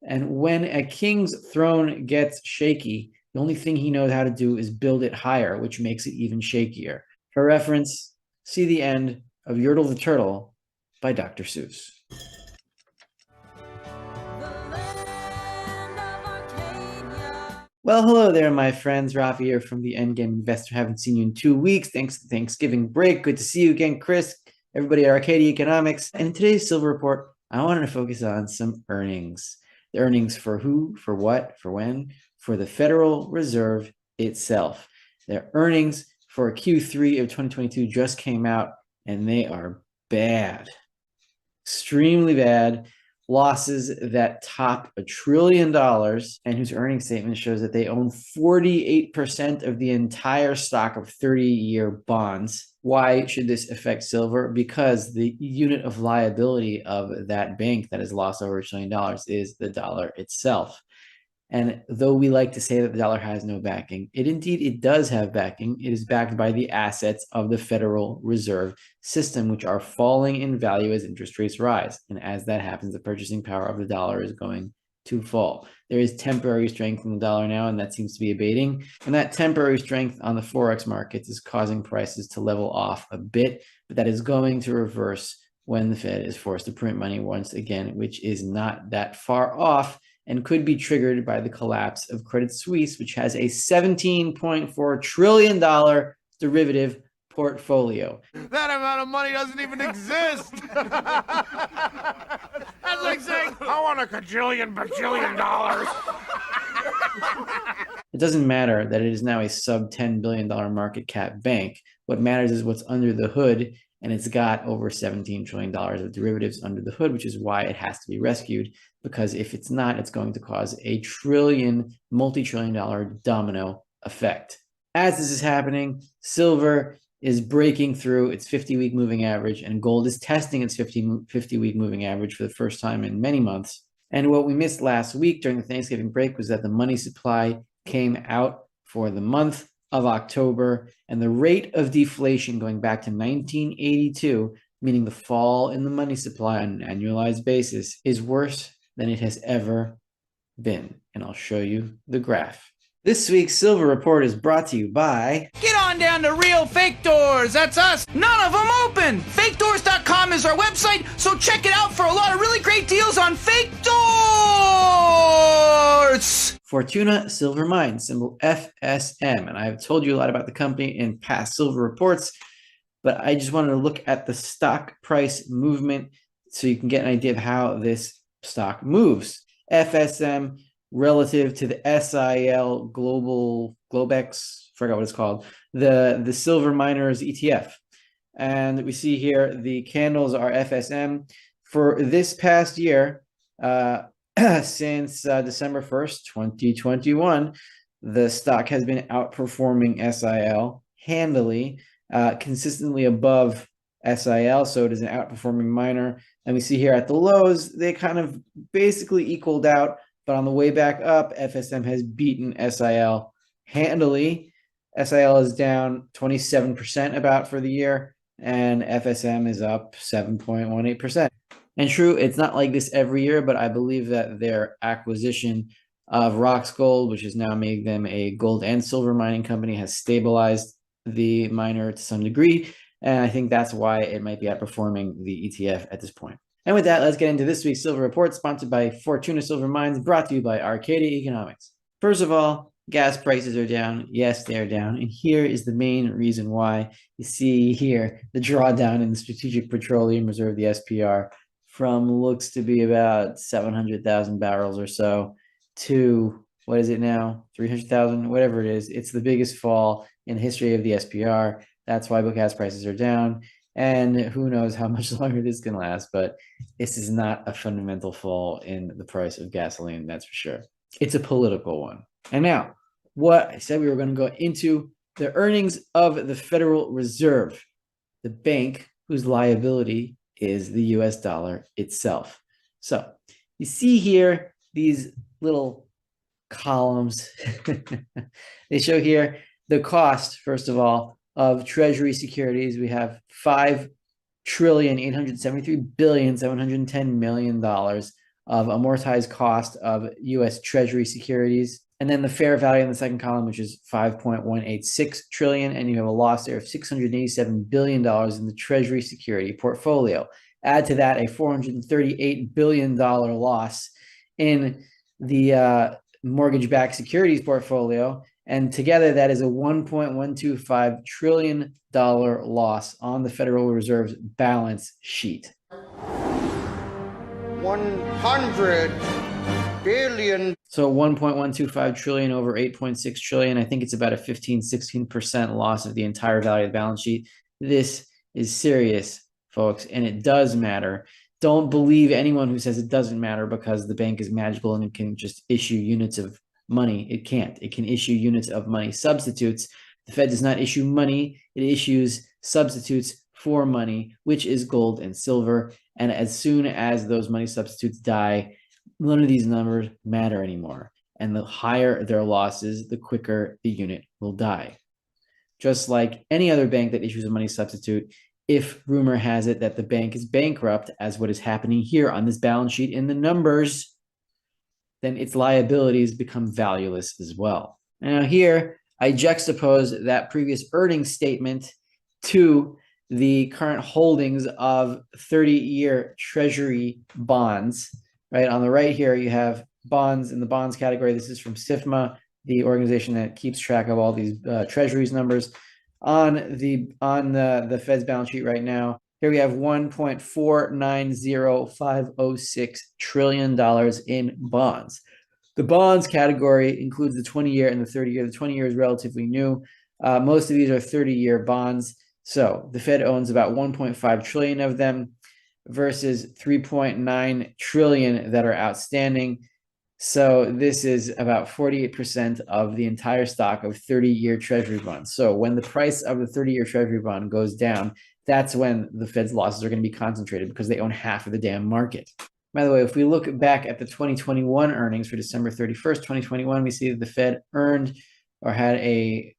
And when a king's throne gets shaky, the only thing he knows how to do is build it higher, which makes it even shakier. For reference, see the end of Yertle the Turtle by Dr. Seuss. Well, hello there, my friends. Rafi here from the Endgame Investor. Haven't seen you in 2 weeks. Thanks to the Thanksgiving break. Good to see you again, Chris, everybody at Arcadia Economics. And in today's Silver Report, I wanted to focus on some earnings. The earnings for who, for what, for when, for the Federal Reserve itself. Their earnings for Q3 of 2022 just came out, and they are bad. Extremely bad. Losses that top $1 trillion, and whose earnings statement shows that they own 48% of the entire stock of 30-year bonds. Why should this affect silver? Because the unit of liability of that bank that has lost over $1 trillion is the dollar itself. And though we like to say that the dollar has no backing, it does have backing. It is backed by the assets of the Federal Reserve System, which are falling in value as interest rates rise. And as that happens, the purchasing power of the dollar is going to fall. There is temporary strength in the dollar now, and that seems to be abating. And that temporary strength on the Forex markets is causing prices to level off a bit, but that is going to reverse when the Fed is forced to print money once again, which is not that far off, and could be triggered by the collapse of Credit Suisse, which has a $17.4 trillion derivative portfolio. That amount of money doesn't even exist. That's like saying, I want a bajillion dollars. It doesn't matter that it is now a sub $10 billion market cap bank. What matters is what's under the hood, and it's got over $17 trillion of derivatives under the hood, which is why it has to be rescued, because if it's not, it's going to cause a multi-trillion dollar domino effect. As this is happening, silver is breaking through its 50-week moving average, and gold is testing its 50-week moving average for the first time in many months. And what we missed last week during the Thanksgiving break was that the money supply came out for the month of October, and the rate of deflation going back to 1982, meaning the fall in the money supply on an annualized basis, is worse than it has ever been. And I'll show you the graph. This week's Silver Report is brought to you by... Get on down to Real Fake Doors. That's us. None of them open. FakeDoors.com is our website, so check it out for a lot of really great deals on fake doors. Fortuna Silver Mines, symbol FSM. And I've told you a lot about the company in past Silver Reports, but I just wanted to look at the stock price movement so you can get an idea of how this stock moves. FSM relative to the SIL Globex, forgot what it's called, the Silver Miners ETF. And we see here the candles are FSM for this past year. Since December 1st, 2021, the stock has been outperforming SIL handily, consistently above SIL, so it is an outperforming miner. And we see here at the lows, they kind of basically equaled out, but on the way back up, FSM has beaten SIL handily. SIL is down 27% about for the year, and FSM is up 7.18%. And true, it's not like this every year, but I believe that their acquisition of Rox Gold, which has now made them a gold and silver mining company, has stabilized the miner to some degree. And I think that's why it might be outperforming the ETF at this point. And with that, let's get into this week's Silver Report, sponsored by Fortuna Silver Mines, brought to you by Arcadia Economics. First of all, gas prices are down. Yes, they are down. And here is the main reason why. You see here the drawdown in the Strategic Petroleum Reserve, the SPR, from looks to be about 700,000 barrels or so to, what is it now, 300,000, whatever it is. It's the biggest fall in the history of the SPR. That's why gas prices are down. And who knows how much longer this can last, but this is not a fundamental fall in the price of gasoline, that's for sure. It's a political one. And now, what I said we were going to go into, the earnings of the Federal Reserve, the bank whose liability is the US dollar itself. So you see here these little columns. They show here the cost, first of all, of Treasury securities. We have $5,873,710,000,000 of amortized cost of US Treasury securities. And then the fair value in the second column, which is 5.186 trillion, and you have a loss there of $687 billion in the Treasury security portfolio. Add to that a $438 billion loss in the mortgage-backed securities portfolio, and together that is a $1.125 trillion loss on the Federal Reserve's balance sheet. 100 billion. So 1.125 trillion over 8.6 trillion. I think it's about a 16% loss of the entire value of the balance sheet. This is serious, folks, and it does matter. Don't believe anyone who says it doesn't matter because the bank is magical and it can just issue units of money. It can't. It can issue units of money substitutes. The Fed does not issue money. It issues substitutes for money, which is gold and silver. And as soon as those money substitutes die, none of these numbers matter anymore. And the higher their losses, the quicker the unit will die. Just like any other bank that issues a money substitute, if rumor has it that the bank is bankrupt, as what is happening here on this balance sheet in the numbers, then its liabilities become valueless as well. Now here, I juxtapose that previous earnings statement to the current holdings of 30-year Treasury bonds, right? On the right here, you have bonds in the bonds category. This is from SIFMA, the organization that keeps track of all these Treasuries numbers. On the Fed's balance sheet right now, here we have $1.490506 trillion in bonds. The bonds category includes the 20-year and the 30-year. The 20-year is relatively new. Most of these are 30-year bonds. So the Fed owns about 1.5 trillion of them versus 3.9 trillion that are outstanding. So this is about 48% of the entire stock of 30-year Treasury bonds. So when the price of the 30-year Treasury bond goes down, that's when the Fed's losses are going to be concentrated because they own half of the damn market. By the way, if we look back at the 2021 earnings for December 31st, 2021, we see that the Fed earned or had a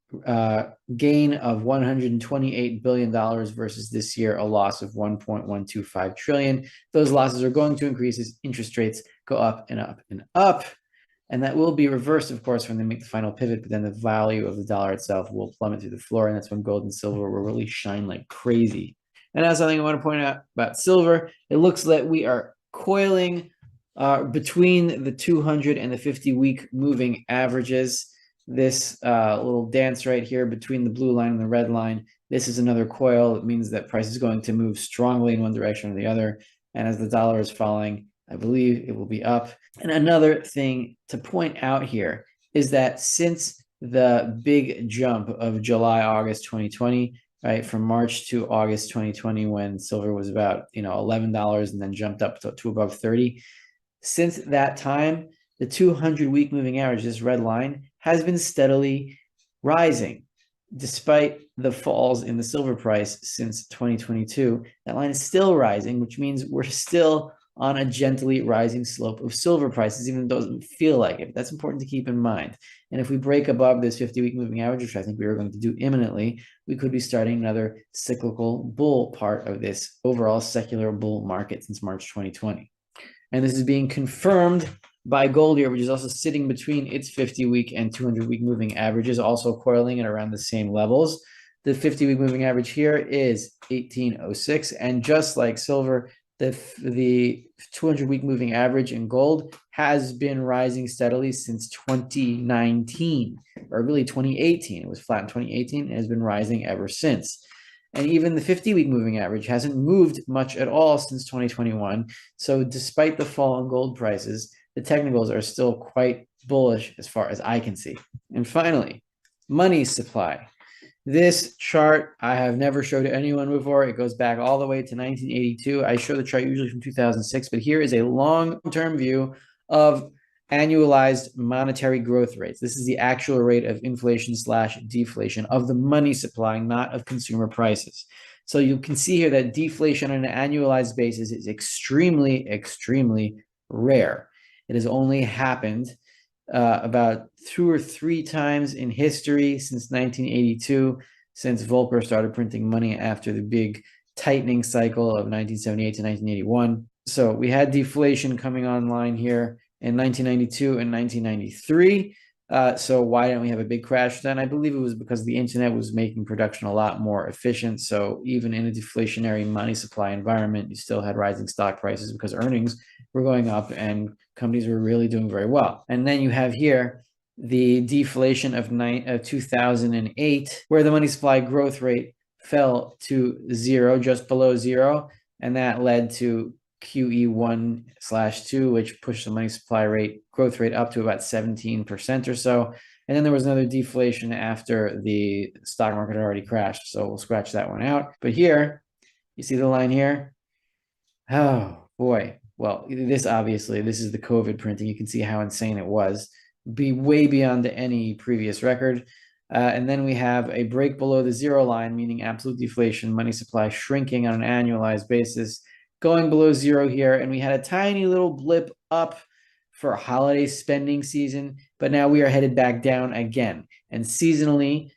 gain of $128 billion versus this year a loss of 1.125 trillion. Those losses are going to increase as interest rates go up and up and up. And that will be reversed, of course, when they make the final pivot, but then the value of the dollar itself will plummet through the floor, and that's when gold and silver will really shine like crazy. And that's something I want to point out about silver. It looks like we are coiling between the 200 and the 50-week moving averages. This little dance right here between the blue line and the red line, this is another coil. It means that price is going to move strongly in one direction or the other. And as the dollar is falling, I believe it will be up. And another thing to point out here is that since the big jump of July, August 2020, right, from March to August 2020, when silver was about $11 and then jumped up to above 30, since that time, the 200-week moving average, this red line, has been steadily rising. Despite the falls in the silver price since 2022, that line is still rising, which means we're still on a gently rising slope of silver prices, even though it doesn't feel like it. That's important to keep in mind. And if we break above this 50-week moving average, which I think we are going to do imminently, we could be starting another cyclical bull part of this overall secular bull market since March 2020. And this is being confirmed by gold here, which is also sitting between its 50-week and 200-week moving averages, also coiling at around the same levels. The 50-week moving average here is 1806, and just like silver, the 200-week moving average in gold has been rising steadily since 2019, or really 2018. It was flat in 2018 and has been rising ever since. And even the 50-week moving average hasn't moved much at all since 2021. So despite the fall in gold prices, the technicals are still quite bullish as far as I can see. And finally, money supply. This chart I have never showed to anyone before. It goes back all the way to 1982. I show the chart usually from 2006, but here is a long-term view of annualized monetary growth rates. This is the actual rate of inflation / deflation of the money supply, not of consumer prices. So you can see here that deflation on an annualized basis is extremely, extremely rare. It has only happened about 2 or 3 times in history since 1982, since Volcker started printing money after the big tightening cycle of 1978 to 1981. So we had deflation coming online here in 1992 and 1993. So why didn't we have a big crash then? I believe it was because the internet was making production a lot more efficient. So even in a deflationary money supply environment, you still had rising stock prices because earnings were going up and companies were really doing very well. And then you have here the deflation of 2008, where the money supply growth rate fell to zero, just below zero. And that led to QE1/2, which pushed the money supply growth rate up to about 17% or so. And then there was another deflation after the stock market had already crashed. So we'll scratch that one out. But here, you see the line here? Oh boy. Well, this is the COVID printing. You can see how insane it was. Be way beyond any previous record. And then we have a break below the zero line, meaning absolute deflation, money supply shrinking on an annualized basis, going below zero here. And we had a tiny little blip up for holiday spending season, but now we are headed back down again. And seasonally,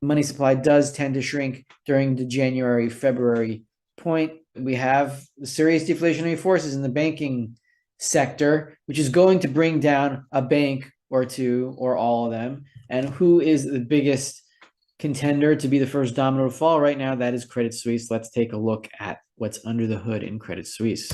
money supply does tend to shrink during the January, February point. We have serious deflationary forces in the banking sector, which is going to bring down a bank or two or all of them. And who is the biggest contender to be the first domino to fall right now? That is Credit Suisse. Let's take a look at what's under the hood in Credit Suisse.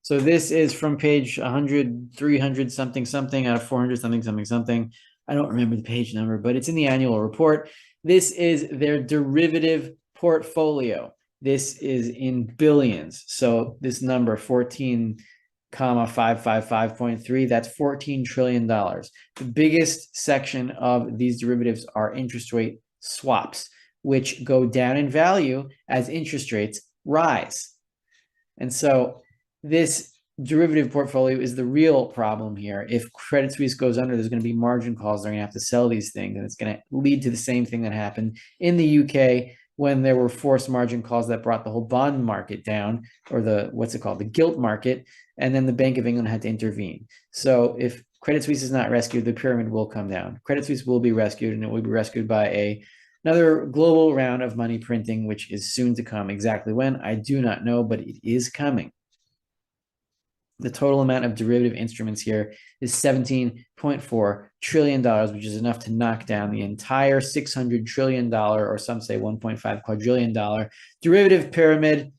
So this is from page 100, 300 something out of 400 something. I don't remember the page number, but it's in the annual report. This is their derivative portfolio. This is in billions. So this number 14,555.3, that's $14 trillion. The biggest section of these derivatives are interest rate swaps, which go down in value as interest rates rise. And so this derivative portfolio is the real problem here. If Credit Suisse goes under, there's going to be margin calls. They're going to have to sell these things, and it's going to lead to the same thing that happened in the UK when there were forced margin calls that brought the whole bond market down, or the gilt market, and then the Bank of England had to intervene. So if Credit Suisse is not rescued, the pyramid will come down. Credit Suisse will be rescued, and it will be rescued by another global round of money printing, which is soon to come. Exactly when, I do not know, but it is coming. The total amount of derivative instruments here is $17.4 trillion, which is enough to knock down the entire $600 trillion, or some say $1.5 quadrillion derivative pyramid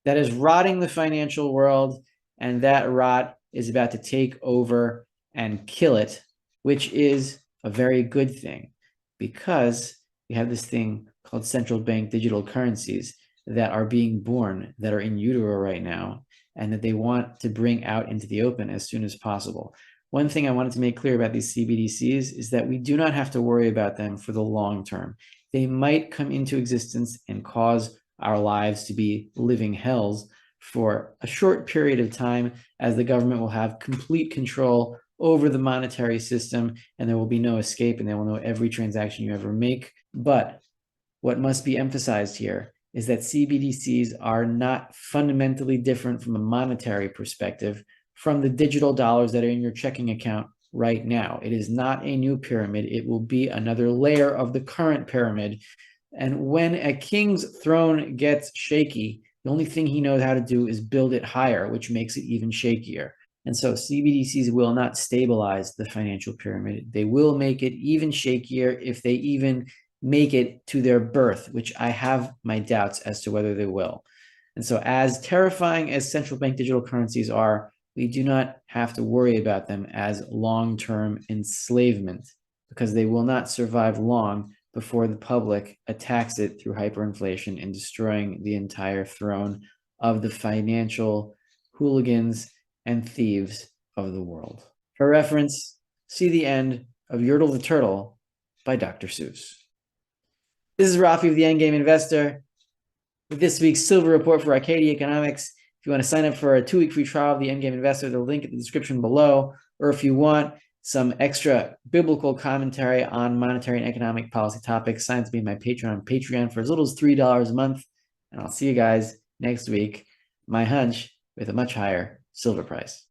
that is rotting the financial world, and that rot is about to take over and kill it, which is a very good thing, because we have this thing called central bank digital currencies that are being born, that are in utero right now, and that they want to bring out into the open as soon as possible. One thing I wanted to make clear about these CBDCs is that we do not have to worry about them for the long term. They might come into existence and cause our lives to be living hells for a short period of time, as the government will have complete control over the monetary system, and there will be no escape, and they will know every transaction you ever make. But what must be emphasized here is that CBDCs are not fundamentally different from a monetary perspective from the digital dollars that are in your checking account right now. It is not a new pyramid. It will be another layer of the current pyramid. And when a king's throne gets shaky, the only thing he knows how to do is build it higher, which makes it even shakier. And so CBDCs will not stabilize the financial pyramid. They will make it even shakier, if they even make it to their birth, which I have my doubts as to whether they will. And so as terrifying as central bank digital currencies are, we do not have to worry about them as long-term enslavement, because they will not survive long before the public attacks it through hyperinflation and destroying the entire throne of the financial hooligans and thieves of the world. For reference, see the end of Yertle the Turtle by Dr. Seuss. This is Rafi of the Endgame Investor with this week's Silver Report for Arcadia Economics. If you want to sign up for a 2-week free trial of the Endgame Investor, the link in the description below, or if you want some extra biblical commentary on monetary and economic policy topics, sign up to be my patron on Patreon for as little as $3 a month. And I'll see you guys next week, my hunch, with a much higher silver price.